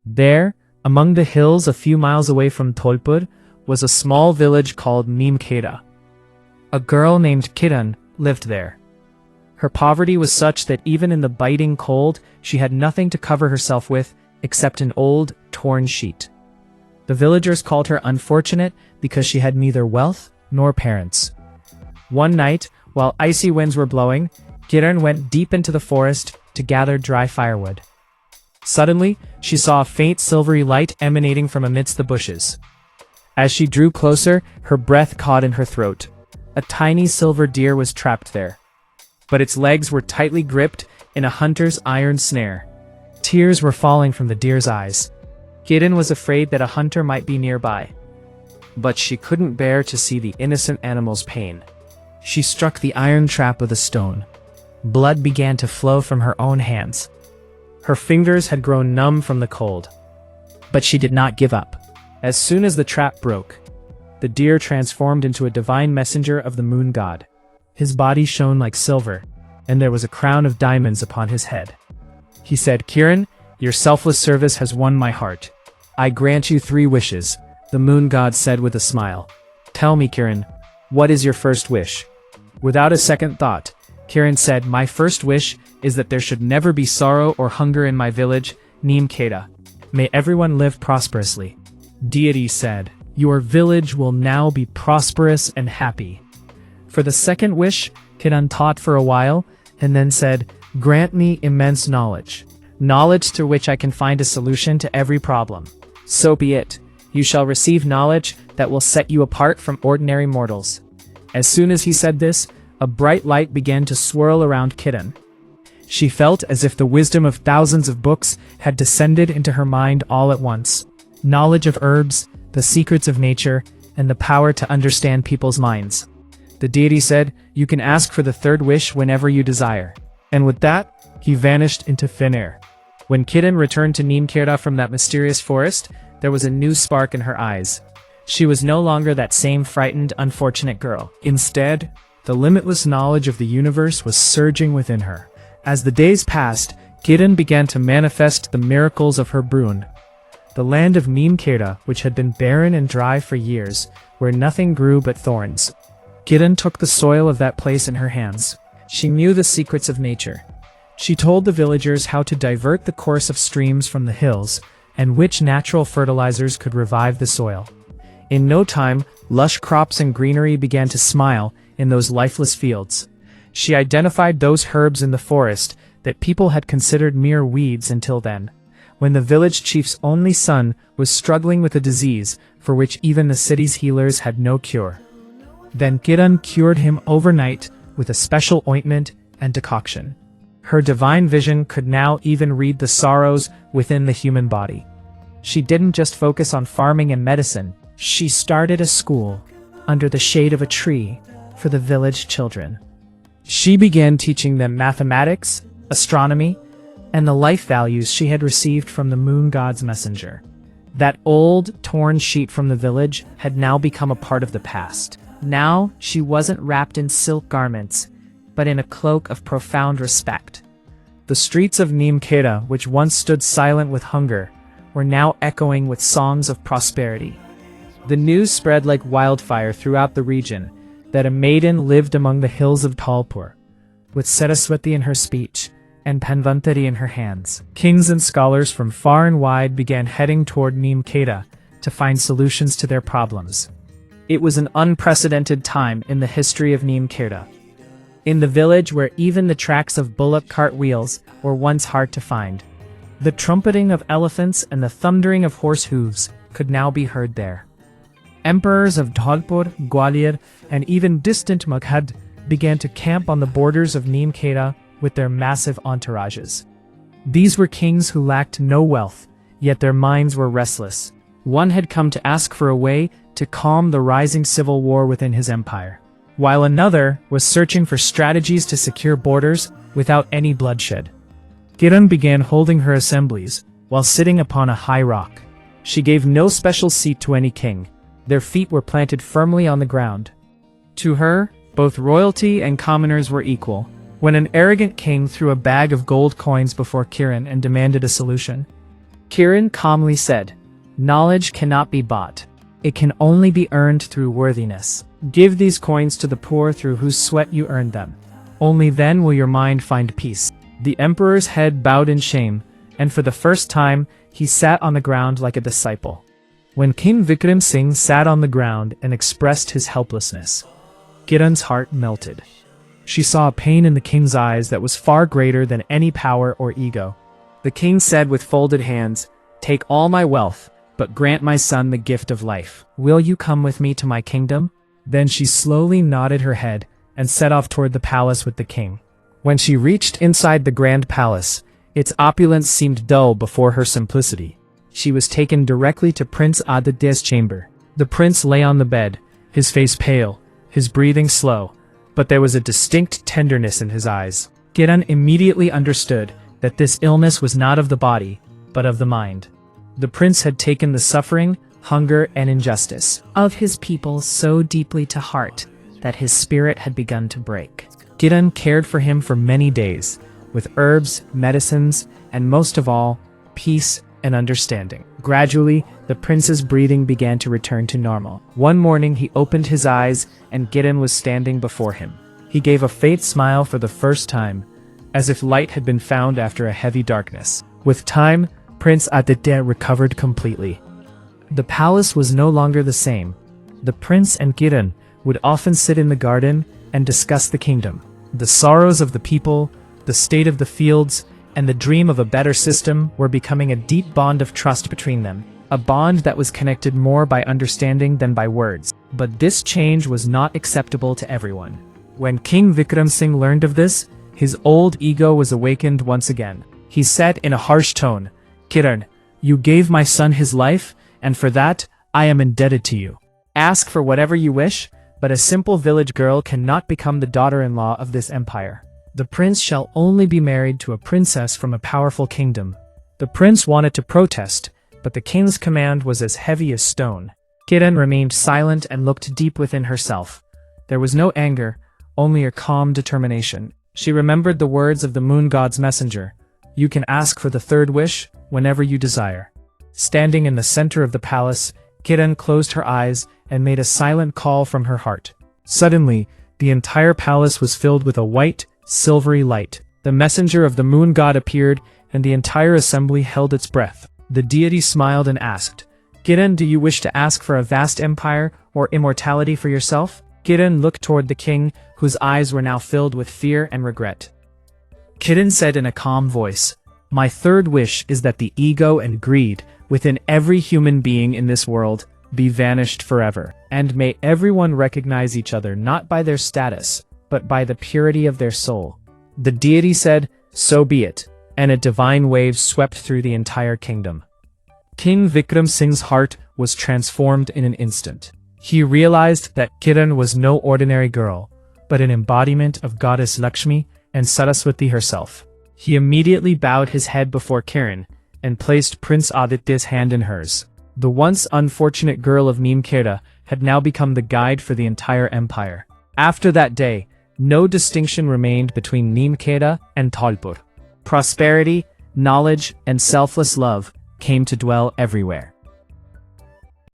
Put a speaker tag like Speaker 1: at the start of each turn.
Speaker 1: There, among the hills a few miles away from Tolpur, was a small village called Neemkheda. A girl named Kiran lived there. Her poverty was such that even in the biting cold, she had nothing to cover herself with except an old, torn sheet. The villagers called her unfortunate because she had neither wealth nor parents. One night, while icy winds were blowing, Kiran went deep into the forest to gather dry firewood. Suddenly, she saw a faint silvery light emanating from amidst the bushes. As she drew closer, her breath caught in her throat. A tiny silver deer was trapped there, but its legs were tightly gripped in a hunter's iron snare. Tears were falling from the deer's eyes. Kiran was afraid that a hunter might be nearby, but she couldn't bear to see the innocent animal's pain. She struck the iron trap with a stone. Blood began to flow from her own hands. Her fingers had grown numb from the cold, but she did not give up. As soon as the trap broke, the deer transformed into a divine messenger of the moon god. His body shone like silver, and there was a crown of diamonds upon his head. He said, "Kiran, your selfless service has won my heart. I grant you 3 wishes," the moon god said with a smile. "Tell me, Kiran, what is your first wish?" Without a second thought, Kiran said, "My first wish is that there should never be sorrow or hunger in my village, Neemkheda. May everyone live prosperously." Deity said, "Your village will now be prosperous and happy." For the second wish, Kiran thought for a while, and then said, "Grant me immense knowledge. Knowledge through which I can find a solution to every problem." "So be it. You shall receive knowledge that will set you apart from ordinary mortals." As soon as he said this, a bright light began to swirl around Kiran. She felt as if the wisdom of thousands of books had descended into her mind all at once. Knowledge of herbs, the secrets of nature, and the power to understand people's minds. The deity said, "You can ask for the third wish whenever you desire." And with that, he vanished into thin air. When Kiran returned to Neemkheda from that mysterious forest, there was a new spark in her eyes. She was no longer that same frightened, unfortunate girl. Instead, the limitless knowledge of the universe was surging within her. As the days passed, Kiran began to manifest the miracles of her Boon. The land of Neemkheda, which had been barren and dry for years, where nothing grew but thorns. Kiran took the soil of that place in her hands. She knew the secrets of nature. She told the villagers how to divert the course of streams from the hills, and which natural fertilizers could revive the soil. In no time, lush crops and greenery began to smile in those lifeless fields. She identified those herbs in the forest that people had considered mere weeds until then, when the village chief's only son was struggling with a disease for which even the city's healers had no cure. Then Kiran cured him overnight with a special ointment and decoction. Her divine vision could now even read the sorrows within the human body. She didn't just focus on farming and medicine. She started a school under the shade of a tree for the village children. She began teaching them mathematics, astronomy, and the life values she had received from the moon god's messenger. That old, torn sheet from the village had now become a part of the past. Now she wasn't wrapped in silk garments, but in a cloak of profound respect. The streets of Neemkheda, which once stood silent with hunger, were now echoing with songs of prosperity. The news spread like wildfire throughout the region that a maiden lived among the hills of Tolpur, with Saraswati in her speech and Panvantari in her hands. Kings and scholars from far and wide began heading toward Neemkheda to find solutions to their problems. It was an unprecedented time in the history of Neemkheda. In the village where even the tracks of bullock cart wheels were once hard to find, the trumpeting of elephants and the thundering of horse hooves could now be heard there. Emperors of Dholpur, Gwalior, and even distant Maghad began to camp on the borders of Neemkheda with their massive entourages. These were kings who lacked no wealth, yet their minds were restless. One had come to ask for a way to calm the rising civil war within his empire, while another was searching for strategies to secure borders without any bloodshed. Kiran began holding her assemblies while sitting upon a high rock. She gave no special seat to any king. Their feet were planted firmly on the ground. To her, both royalty and commoners were equal. When an arrogant king threw a bag of gold coins before Kiran and demanded a solution, Kiran calmly said, "Knowledge cannot be bought. It can only be earned through worthiness. Give these coins to the poor through whose sweat you earned them. Only then will your mind find peace." The emperor's head bowed in shame, and for the first time, he sat on the ground like a disciple. When King Vikram Singh sat on the ground and expressed his helplessness, Kiran's heart melted. She saw a pain in the king's eyes that was far greater than any power or ego. The king said with folded hands, "Take all my wealth, but grant my son the gift of life. Will you come with me to my kingdom?" Then she slowly nodded her head and set off toward the palace with the king. When she reached inside the grand palace, its opulence seemed dull before her simplicity. She was taken directly to Prince Aditya's chamber. The prince lay on the bed, his face pale, his breathing slow, but there was a distinct tenderness in his eyes. Kiran immediately understood that this illness was not of the body, but of the mind. The prince had taken the suffering, hunger, and injustice of his people so deeply to heart that his spirit had begun to break. Kiran cared for him for many days, with herbs, medicines, and most of all, peace and understanding. Gradually, the prince's breathing began to return to normal. One morning he opened his eyes and Kiran was standing before him. He gave a faint smile for the first time, as if light had been found after a heavy darkness. With time, Prince Aditya recovered completely. The palace was no longer the same. The prince and Kiran would often sit in the garden and discuss the kingdom, the sorrows of the people, the state of the fields, and the dream of a better system were becoming a deep bond of trust between them, a bond that was connected more by understanding than by words. But this change was not acceptable to everyone. When King Vikram Singh learned of this, his old ego was awakened once again. He said in a harsh tone, "Kiran, you gave my son his life, and for that, I am indebted to you. Ask for whatever you wish, but a simple village girl cannot become the daughter-in-law of this empire. The prince shall only be married to a princess from a powerful kingdom." The prince wanted to protest, but the king's command was as heavy as stone. Kiran remained silent and looked deep within herself. There was no anger, only a calm determination. She remembered the words of the moon god's messenger, "You can ask for the third wish whenever you desire." Standing in the center of the palace, Kiran closed her eyes and made a silent call from her heart. Suddenly, the entire palace was filled with a white, silvery light. The messenger of the moon god appeared, and the entire assembly held its breath. The deity smiled and asked, "Kiran, do you wish to ask for a vast empire or immortality for yourself?" Kiran looked toward the king, whose eyes were now filled with fear and regret. Kiran said in a calm voice, "My third wish is that the ego and greed within every human being in this world be vanished forever, and may everyone recognize each other not by their status, but by the purity of their soul." The deity said, "So be it," and a divine wave swept through the entire kingdom. King Vikram Singh's heart was transformed in an instant. He realized that Kiran was no ordinary girl, but an embodiment of goddess Lakshmi and Saraswati herself. He immediately bowed his head before Kiran and placed Prince Aditya's hand in hers. The once unfortunate girl of Neemkheda had now become the guide for the entire empire. After that day, no distinction remained between Neemkheda and Thalpur. Prosperity, knowledge, and selfless love came to dwell everywhere.